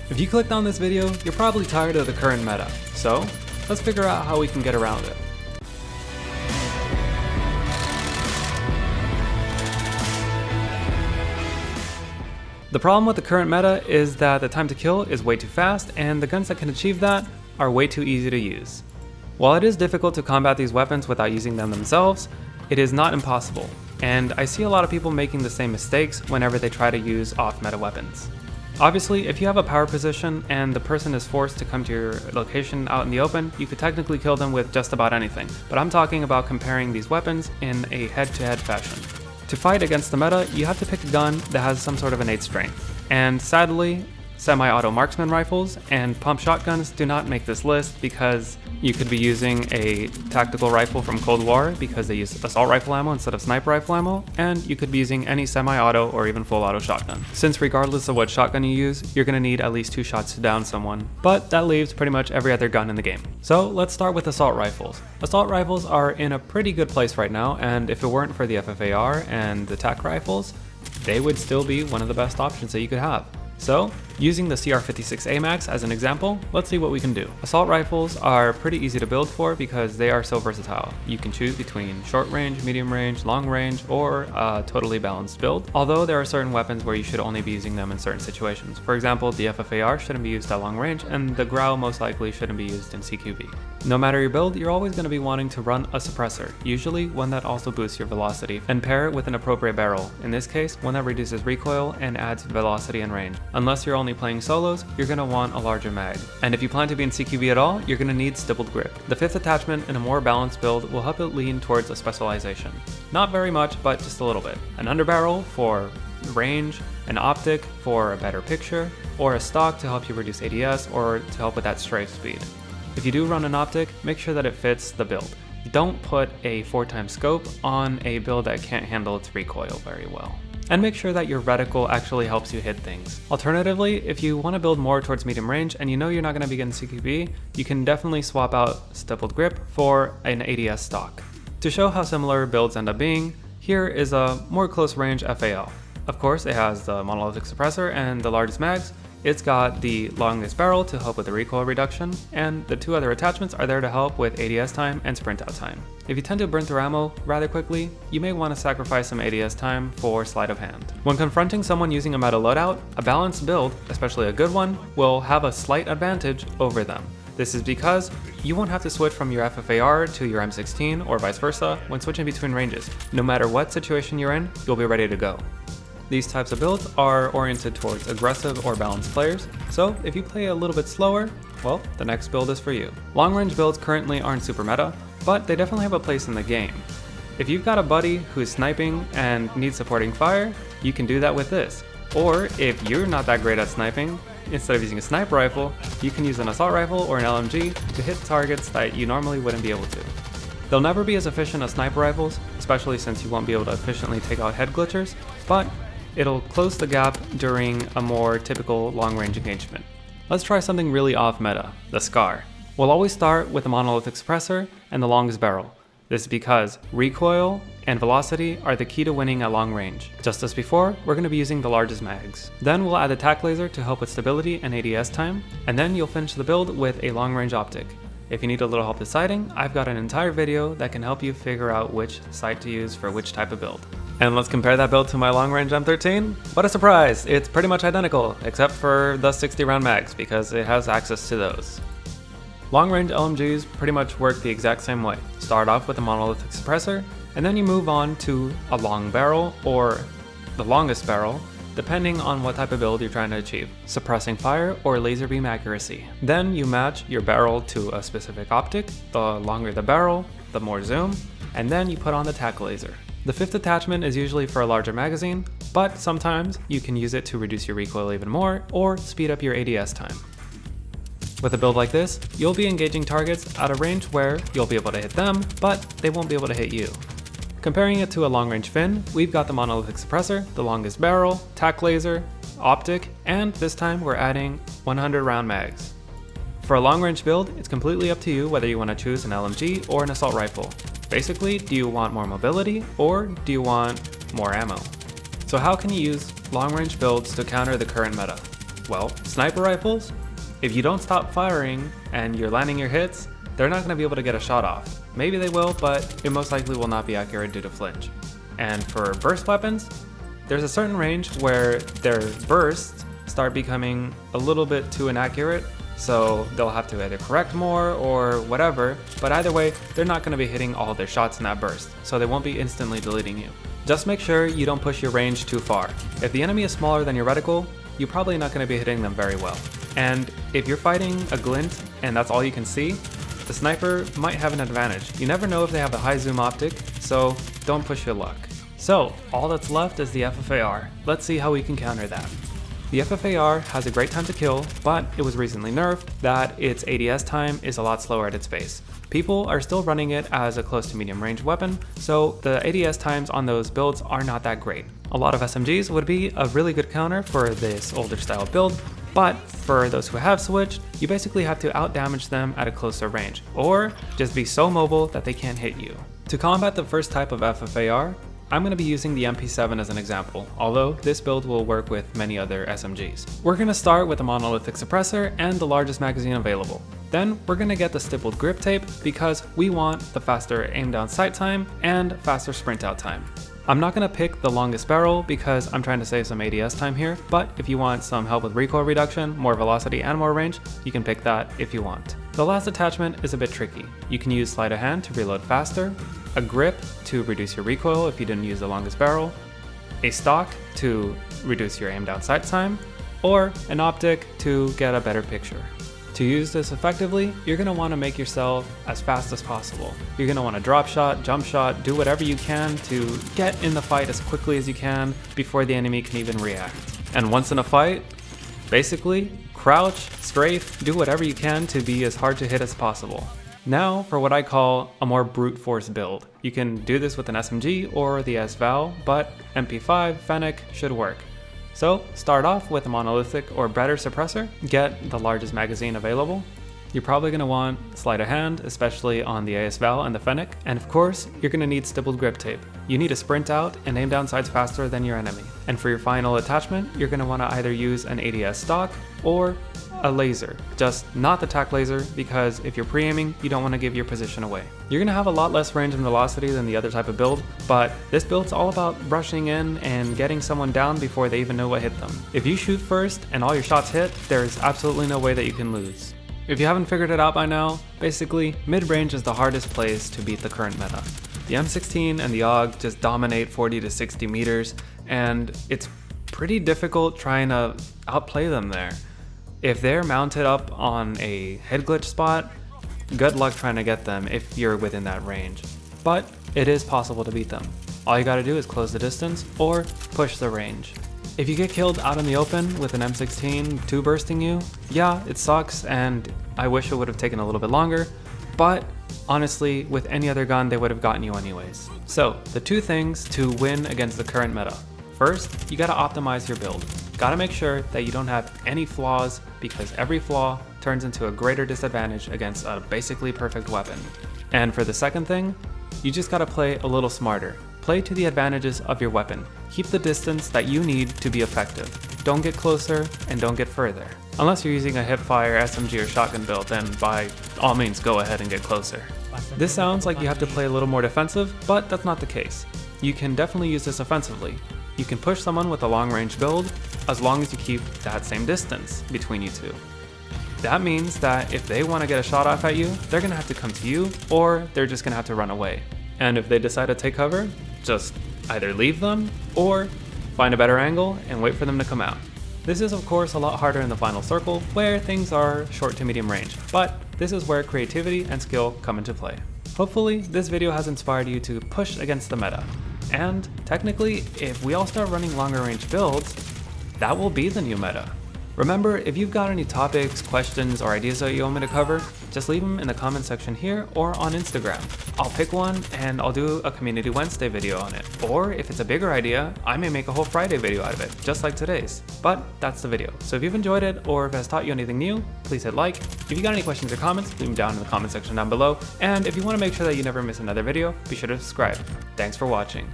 If you clicked on this video, you're probably tired of the current meta, so let's figure out how we can get around it. The problem with the current meta is that the time to kill is way too fast, and the guns that can achieve that are way too easy to use. While it is difficult to combat these weapons without using them themselves, it is not impossible, and I see a lot of people making the same mistakes whenever they try to use off-meta weapons. Obviously, if you have a power position and the person is forced to come to your location out in the open, you could technically kill them with just about anything, but I'm talking about comparing these weapons in a head-to-head fashion. To fight against the meta, you have to pick a gun that has some sort of innate strength, and sadly, semi-auto marksman rifles and pump shotguns do not make this list because you could be using a tactical rifle from Cold War because they use assault rifle ammo instead of sniper rifle ammo, and you could be using any semi-auto or even full auto shotgun. Since regardless of what shotgun you use, you're going to need at least 2 shots to down someone, but that leaves pretty much every other gun in the game. So let's start with assault rifles. Assault rifles are in a pretty good place right now, and if it weren't for the FFAR and the TAC rifles, they would still be one of the best options that you could have. So, using the CR56 AMAX as an example, let's see what we can do. Assault rifles are pretty easy to build for because they are so versatile. You can choose between short range, medium range, long range, or a totally balanced build. Although there are certain weapons where you should only be using them in certain situations. For example, the FFAR shouldn't be used at long range, and the Grau most likely shouldn't be used in CQB. No matter your build, you're always going to be wanting to run a suppressor, usually one that also boosts your velocity, and pair it with an appropriate barrel. In this case, one that reduces recoil and adds velocity and range. Unless you're only playing solos, you're going to want a larger mag. And if you plan to be in CQB at all, you're going to need stippled grip. The 5th attachment in a more balanced build will help it lean towards a specialization. Not very much, but just a little bit. An underbarrel for range, an optic for a better picture, or a stock to help you reduce ADS or to help with that strafe speed. If you do run an optic, make sure that it fits the build. Don't put a 4x scope on a build that can't handle its recoil very well. And make sure that your reticle actually helps you hit things. Alternatively, if you want to build more towards medium range and you know you're not going to be getting CQB, you can definitely swap out stippled grip for an ADS stock. To show how similar builds end up being, here is a more close range FAL. Of course, it has the monolithic suppressor and the largest mags. It's got the longest barrel to help with the recoil reduction, and the 2 other attachments are there to help with ADS time and sprint out time. If you tend to burn through ammo rather quickly, you may want to sacrifice some ADS time for sleight of hand. When confronting someone using a meta loadout, a balanced build, especially a good one, will have a slight advantage over them. This is because you won't have to switch from your FFAR to your M16 or vice versa when switching between ranges. No matter what situation you're in, you'll be ready to go. These types of builds are oriented towards aggressive or balanced players, so if you play a little bit slower, well, the next build is for you. Long range builds currently aren't super meta, but they definitely have a place in the game. If you've got a buddy who's sniping and needs supporting fire, you can do that with this. Or if you're not that great at sniping, instead of using a sniper rifle, you can use an assault rifle or an LMG to hit targets that you normally wouldn't be able to. They'll never be as efficient as sniper rifles, especially since you won't be able to efficiently take out head glitchers, but it'll close the gap during a more typical long-range engagement. Let's try something really off-meta, the SCAR. We'll always start with the monolithic suppressor and the longest barrel. This is because recoil and velocity are the key to winning at long range. Just as before, we're going to be using the largest mags. Then we'll add the TAC laser to help with stability and ADS time, and then you'll finish the build with a long-range optic. If you need a little help deciding, I've got an entire video that can help you figure out which sight to use for which type of build. And let's compare that build to my long-range M13. What a surprise! It's pretty much identical, except for the 60-round mags, because it has access to those. Long-range LMGs pretty much work the exact same way. Start off with a monolithic suppressor, and then you move on to a long barrel, or the longest barrel, depending on what type of build you're trying to achieve, suppressing fire or laser beam accuracy. Then you match your barrel to a specific optic. The longer the barrel, the more zoom, and then you put on the TAC laser. The 5th attachment is usually for a larger magazine, but sometimes you can use it to reduce your recoil even more or speed up your ADS time. With a build like this, you'll be engaging targets at a range where you'll be able to hit them, but they won't be able to hit you. Comparing it to a long-range Finn, we've got the monolithic suppressor, the longest barrel, TAC laser, optic, and this time we're adding 100-round mags. For a long-range build, it's completely up to you whether you want to choose an LMG or an assault rifle. Basically, do you want more mobility or do you want more ammo? So how can you use long-range builds to counter the current meta? Well, sniper rifles, if you don't stop firing and you're landing your hits, they're not going to be able to get a shot off. Maybe they will, but it most likely will not be accurate due to flinch. And for burst weapons, there's a certain range where their bursts start becoming a little bit too inaccurate, so they'll have to either correct more or whatever, but either way, they're not going to be hitting all their shots in that burst, so they won't be instantly deleting you. Just make sure you don't push your range too far. If the enemy is smaller than your reticle, you're probably not going to be hitting them very well. And if you're fighting a glint and that's all you can see, the sniper might have an advantage. You never know if they have a high zoom optic, so don't push your luck. So all that's left is the FFAR. Let's see how we can counter that. The FFAR has a great time to kill, but it was recently nerfed that its ADS time is a lot slower at its base. People are still running it as a close to medium range weapon, so the ADS times on those builds are not that great. A lot of SMGs would be a really good counter for this older style build, but for those who have switched, you basically have to outdamage them at a closer range, or just be so mobile that they can't hit you. To combat the first type of FFAR, I'm going to be using the MP7 as an example, although this build will work with many other SMGs. We're going to start with a monolithic suppressor and the largest magazine available. Then we're going to get the stippled grip tape because we want the faster aim down sight time and faster sprint out time. I'm not going to pick the longest barrel because I'm trying to save some ADS time here, but if you want some help with recoil reduction, more velocity and more range, you can pick that if you want. The last attachment is a bit tricky. You can use sleight of hand to reload faster, a grip to reduce your recoil if you didn't use the longest barrel, a stock to reduce your aim down sight time, or an optic to get a better picture. To use this effectively, you're going to want to make yourself as fast as possible. You're going to want to drop shot, jump shot, do whatever you can to get in the fight as quickly as you can before the enemy can even react. And once in a fight, basically, crouch, strafe, do whatever you can to be as hard to hit as possible. Now for what I call a more brute force build. You can do this with an SMG or the AS Val, but MP5, Fennec should work. So start off with a monolithic or better suppressor, get the largest magazine available. You're probably going to want sleight of hand, especially on the AS Val and the Fennec, and of course, you're going to need stippled grip tape. You need to sprint out and aim down sights faster than your enemy. And for your final attachment, you're going to want to either use an ADS stock or a laser, just not the tac laser, because if you're pre-aiming, you don't want to give your position away. You're going to have a lot less range and velocity than the other type of build, but this build's all about rushing in and getting someone down before they even know what hit them. If you shoot first and all your shots hit, there's absolutely no way that you can lose. If you haven't figured it out by now, basically, mid-range is the hardest place to beat the current meta. The M16 and the AUG just dominate 40 to 60 meters, and it's pretty difficult trying to outplay them there. If they're mounted up on a head glitch spot, good luck trying to get them if you're within that range. But it is possible to beat them. All you gotta do is close the distance or push the range. If you get killed out in the open with an M16 two bursting you, yeah, it sucks and I wish it would have taken a little bit longer, but honestly, with any other gun, they would have gotten you anyways. So, the two things to win against the current meta. First, you gotta optimize your build. Gotta make sure that you don't have any flaws because every flaw turns into a greater disadvantage against a basically perfect weapon. And for the second thing, you just gotta play a little smarter. Play to the advantages of your weapon. Keep the distance that you need to be effective. Don't get closer and don't get further. Unless you're using a hipfire, SMG, or shotgun build, then by all means go ahead and get closer. This sounds like you have to play a little more defensive, but that's not the case. You can definitely use this offensively. You can push someone with a long range build as long as you keep that same distance between you two. That means that if they want to get a shot off at you, they're going to have to come to you or they're just going to have to run away. And if they decide to take cover, just either leave them or find a better angle and wait for them to come out. This is of course a lot harder in the final circle where things are short to medium range, but this is where creativity and skill come into play. Hopefully this video has inspired you to push against the meta. And technically, if we all start running longer range builds, that will be the new meta. Remember, if you've got any topics, questions, or ideas that you want me to cover, just leave them in the comment section here or on Instagram. I'll pick one and I'll do a Community Wednesday video on it. Or if it's a bigger idea, I may make a whole Friday video out of it, just like today's. But that's the video. So if you've enjoyed it or if it has taught you anything new, please hit like. If you got any questions or comments, leave them down in the comment section down below. And if you want to make sure that you never miss another video, be sure to subscribe. Thanks for watching.